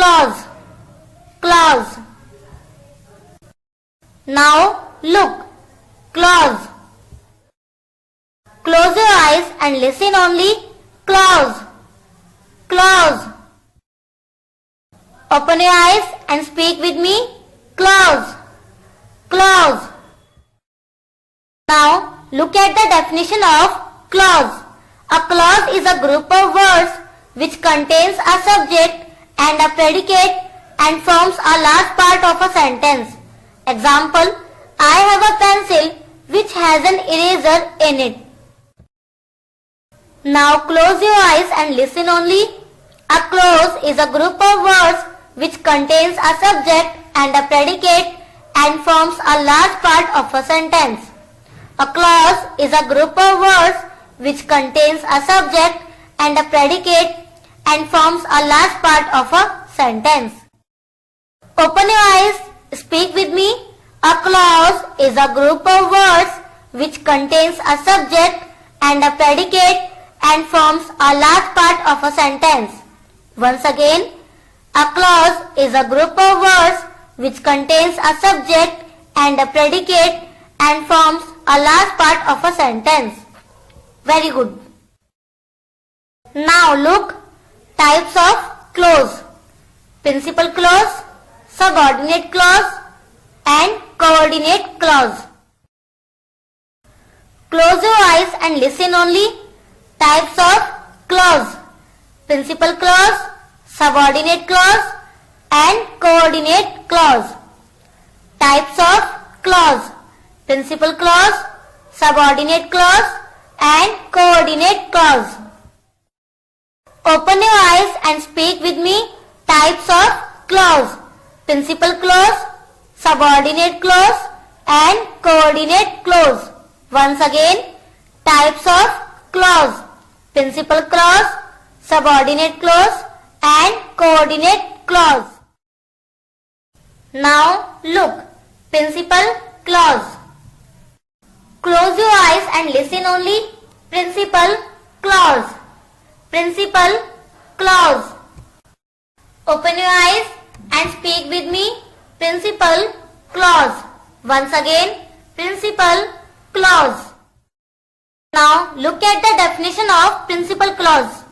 clause, clause. Now look, clause. Close your eyes and listen only, clause, clause. Open your eyes and speak with me, clause, clause. Now look at the definition of clause. A clause is a group of words which contains a subject and a predicate and forms a large part of a sentence. Example, I have a pencil which has an eraser in it. Now close your eyes and listen only. A clause is a group of words which contains a subject and a predicate and forms a large part of a sentence. A clause is a group of words which contains a subject and a predicate and forms a large part of a sentence. Open your eyes, speak with me. A clause is a group of words which contains a subject and a predicate and forms a large part of a sentence. Once again, a clause is a group of words which contains a subject and a predicate and forms a large part of a sentence. Very good. Now look, types of clause. Principal clause, subordinate clause and coordinate clause. Close your eyes and listen only. Types of clause. Principal clause, subordinate clause and coordinate clause. Types of clause. Principal clause, subordinate clause and coordinate clause. Open your eyes and speak with me. Types of clause. Principal clause, subordinate clause and coordinate clause. Once again, types of clause. Principal clause, subordinate clause and coordinate clause. Now look, principal clause. Close your eyes and listen only. Principal clause. Principal clause. Open your eyes and speak with me. Principal clause. Once again, principal clause. Now look at the definition of principal clause.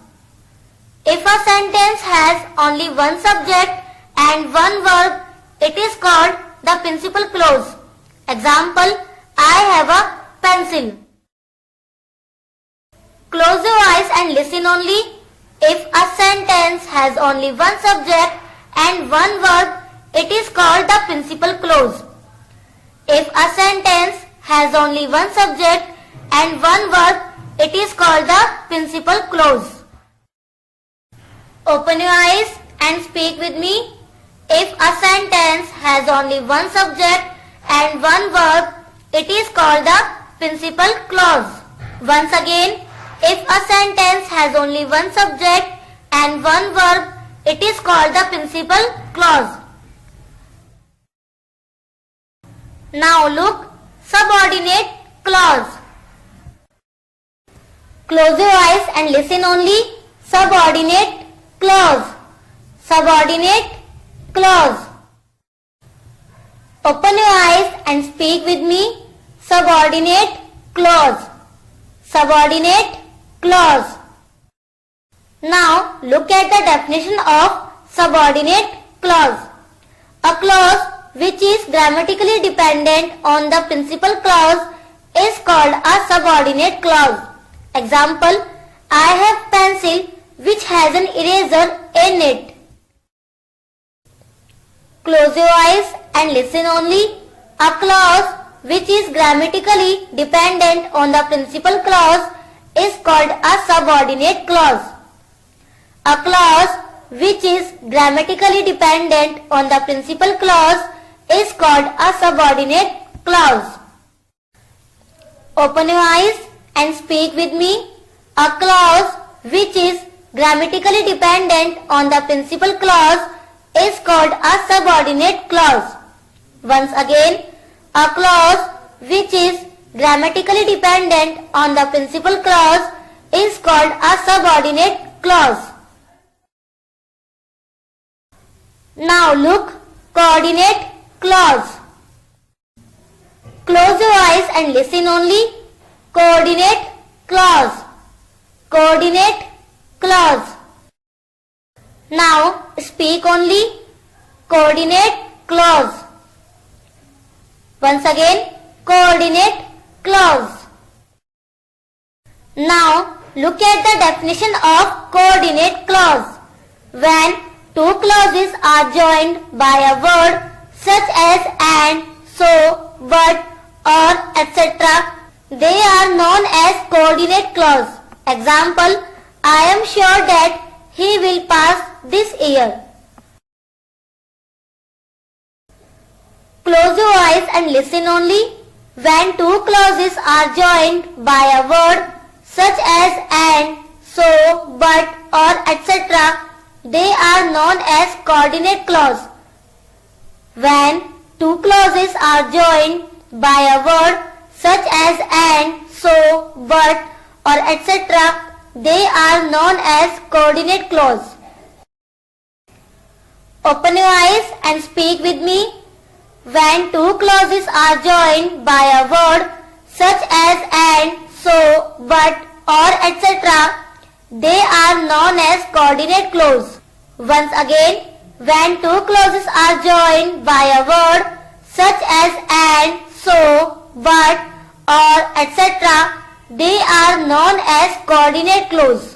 If a sentence has only one subject and one verb, it is called the principal clause. Example, I have a pencil. Close your eyes and listen only. If a sentence has only one subject and one verb, it is called the principal clause. If a sentence has only one subject and one verb, it is called the principal clause. Open your eyes and speak with me. If a sentence has only one subject and one verb, it is called the principal clause. Once again, if a sentence has only one subject and one verb, it is called the principal clause. Now look, subordinate clause. Close your eyes and listen only. Subordinate clause. Subordinate clause. Open your eyes and speak with me. Subordinate clause. Subordinate clause. Now look at the definition of subordinate clause. A clause which is grammatically dependent on the principal clause is called a subordinate clause. Example, I have pencil which has an eraser in it. Close your eyes and listen only. A clause which is grammatically dependent on the principal clause is called a subordinate clause. A clause which is grammatically dependent on the principal clause is called a subordinate clause. Open your eyes and speak with me. A clause which is grammatically dependent on the principal clause is called a subordinate clause. Once again, a clause which is grammatically dependent on the principal clause is called a subordinate clause. Now look, coordinate clause. Close your eyes and listen only. Coordinate clause. Coordinate clause. Now speak only. Coordinate clause. Once again, coordinate clause. Now look at the definition of coordinate clause. When two clauses are joined by a word such as and, so, but, or, etc., they are known as coordinate clause. Example, I am sure that he will pass this year. Close your eyes and listen only. When two clauses are joined by a word such as and, so, but, or, etc., they are known as coordinate clause. When two clauses are joined by a word such as and, so, but, or, etc., they are known as coordinate clause. Open your eyes and speak with me. When two clauses are joined by a word such as and, so, but, or, etc., they are known as coordinate clause. Once again, when two clauses are joined by a word such as and, so, but, or, etc., they are known as coordinate clause.